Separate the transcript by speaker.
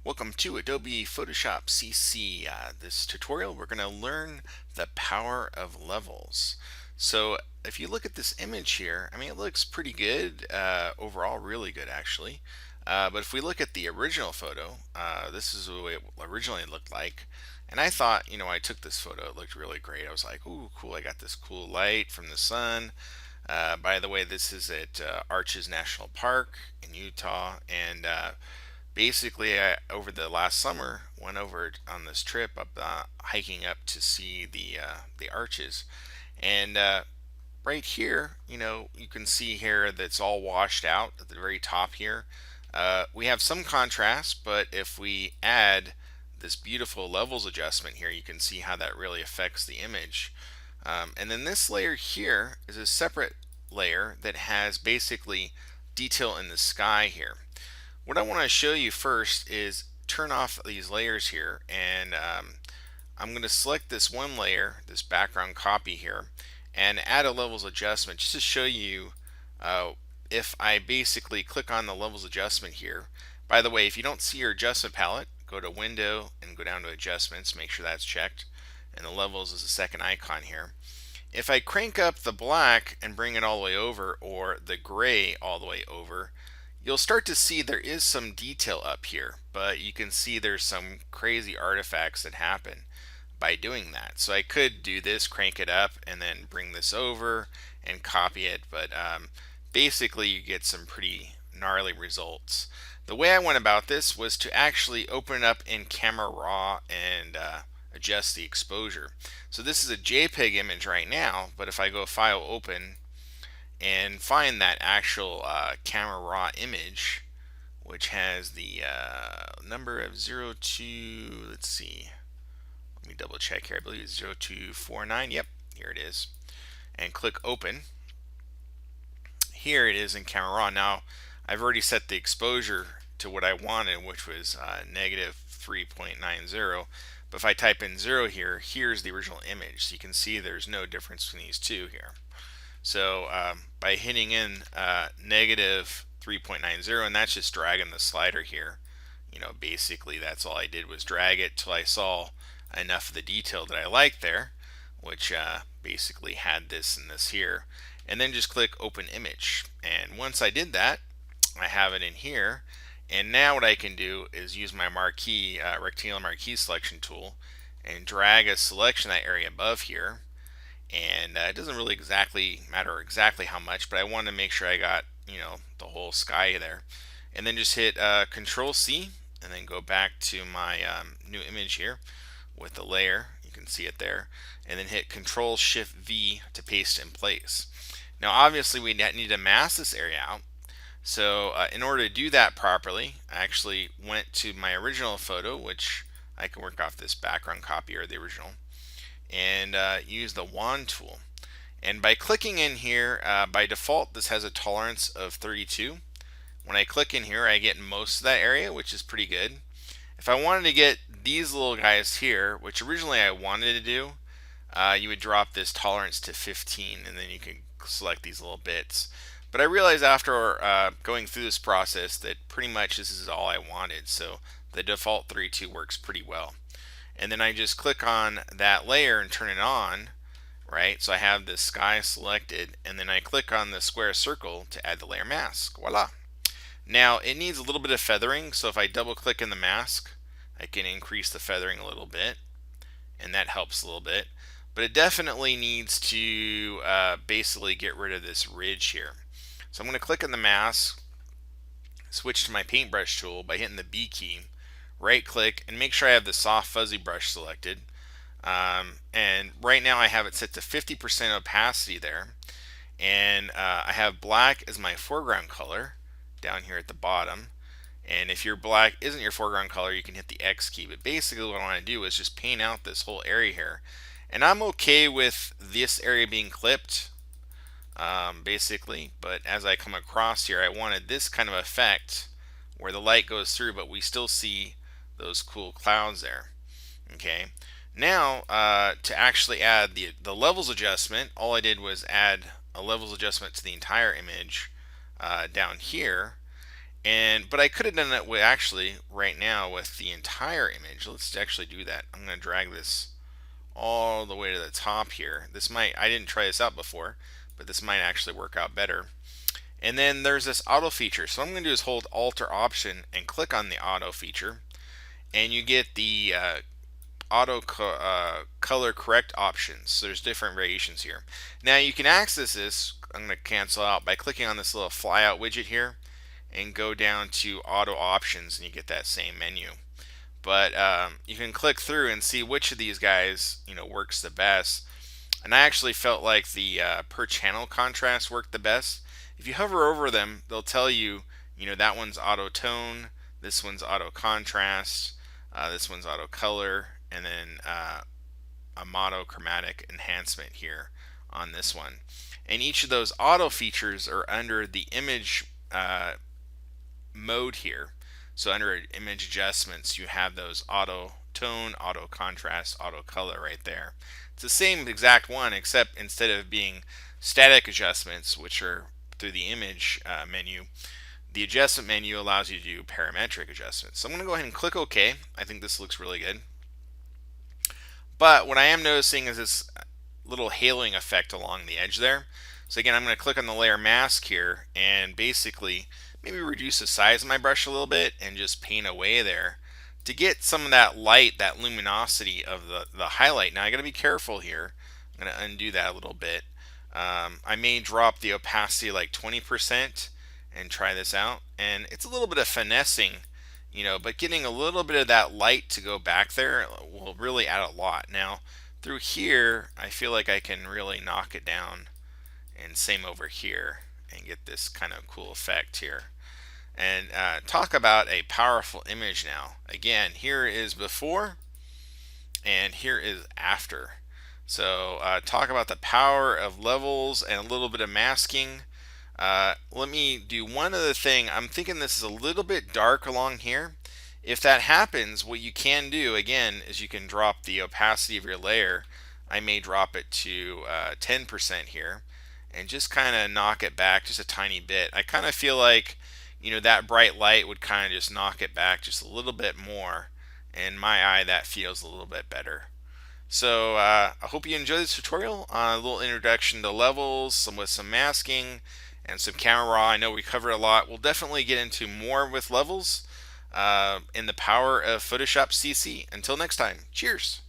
Speaker 1: Welcome to Adobe Photoshop CC. This tutorial we're going to learn the power of levels. So if you look at this image here, I mean it looks pretty good, overall really good actually. But if we look at the original photo, this is the way it originally looked like. And I thought, I took this photo, it looked really great. I was like, ooh, cool, I got this cool light from the sun. By the way, this is at Arches National Park in Utah, and basically over the last summer went over on this trip up hiking up to see the arches, and right here, you can see here that's all washed out at the very top here. We have some contrast, but if we add this beautiful levels adjustment here, you can see how that really affects the image. And then this layer here is a separate layer that has basically detail in the sky here. What I want to show you first is turn off these layers here, and I'm going to select this one layer, this background copy here, and add a levels adjustment just to show you if I basically click on the levels adjustment here. By the way, if you don't see your adjustment palette, go to Window and go down to Adjustments, make sure that's checked, and the levels is the second icon here. If I crank up the black and bring it all the way over, or the gray all the way over, you'll start to see there is some detail up here, but you can see there's some crazy artifacts that happen by doing that. So I could do this, crank it up, and then bring this over and copy it, but basically you get some pretty gnarly results. The way I went about this was to actually open it up in Camera Raw and adjust the exposure. So this is a JPEG image right now, but if I go File, Open, and find that actual Camera Raw image, which has the number of 02, let's see, let me double check here, I believe it's 0249, yep, here it is, and click Open. Here it is in Camera Raw. Now I've already set the exposure to what I wanted, which was negative 3.90, but if I type in 0 here, here's the original image, so you can see there's no difference between these two here. So by hitting in negative 3.90, and that's just dragging the slider here, basically that's all I did was drag it till I saw enough of the detail that I liked there, which basically had this and this here, and then just click Open Image. And once I did that, I have it in here, and now what I can do is use my marquee, rectangular marquee selection tool, and drag a selection of that area above here. And it doesn't really matter exactly how much, but I want to make sure I got the whole sky there, and then just hit Control C and then go back to my new image here with the layer, you can see it there, and then hit Control Shift V to paste in place. Now obviously we need to mask this area out, so in order to do that properly, I actually went to my original photo, which I can work off this background copy or the original, and use the wand tool. And by clicking in here, by default this has a tolerance of 32. When I click in here, I get most of that area, which is pretty good. If I wanted to get these little guys here, which originally I wanted to do, you would drop this tolerance to 15, and then you can select these little bits. But I realized after going through this process that pretty much this is all I wanted, so the default 32 works pretty well. And then I just click on that layer and turn it on, right? So I have the sky selected, and then I click on the square circle to add the layer mask. Voila! Now it needs a little bit of feathering, so if I double click in the mask, I can increase the feathering a little bit, and that helps a little bit. But it definitely needs to basically get rid of this ridge here. So I'm going to click on the mask, switch to my paintbrush tool by hitting the B key, right click, and make sure I have the soft fuzzy brush selected. And right now I have it set to 50% opacity there, and I have black as my foreground color down here at the bottom. And if your black isn't your foreground color, you can hit the X key. But basically what I want to do is just paint out this whole area here, and I'm okay with this area being clipped, basically, but as I come across here, I wanted this kind of effect where the light goes through, but we still see those cool clouds there. Okay, now to actually add the levels adjustment, all I did was add a levels adjustment to the entire image down here, And but I could have done that with actually right now with the entire image. Let's actually do that. I'm going to drag this all the way to the top here. This might, I didn't try this out before, but this might actually work out better. And then there's this auto feature. So what I'm going to do is hold Alt or Option and click on the auto feature, and you get the color correct options. So there's different variations here. Now you can access this, I'm going to cancel out by clicking on this little flyout widget here and go down to auto options, and you get that same menu. But you can click through and see which of these guys works the best. And I actually felt like the per channel contrast worked the best. If you hover over them, they'll tell you, that one's auto tone, this one's auto contrast, this one's auto color, and then a monochromatic enhancement here on this one. And each of those auto features are under the image mode here. So under image adjustments, you have those auto tone, auto contrast, auto color right there. It's the same exact one, except instead of being static adjustments, which are through the image menu, the adjustment menu allows you to do parametric adjustments. So I'm going to go ahead and click OK. I think this looks really good. But what I am noticing is this little haloing effect along the edge there. So again, I'm going to click on the layer mask here and basically maybe reduce the size of my brush a little bit and just paint away there to get some of that light, that luminosity of the highlight. Now I got to be careful here. I'm going to undo that a little bit. I may drop the opacity like 20% and try this out. And it's a little bit of finessing, but getting a little bit of that light to go back there will really add a lot. Now through here, I feel like I can really knock it down, and same over here, and get this kind of cool effect here. And talk about a powerful image now. Again, here is before and here is after. So talk about the power of levels and a little bit of masking. Let me do one other thing. I'm thinking this is a little bit dark along here. If that happens, what you can do again is you can drop the opacity of your layer. I may drop it to 10% here and just kind of knock it back just a tiny bit. I kind of feel like that bright light would kind of just knock it back just a little bit more. In my eye, that feels a little bit better. So I hope you enjoyed this tutorial on a little introduction to levels, with some masking and some camera raw. I know we covered a lot. We'll definitely get into more with levels in the power of Photoshop CC. Until next time, cheers.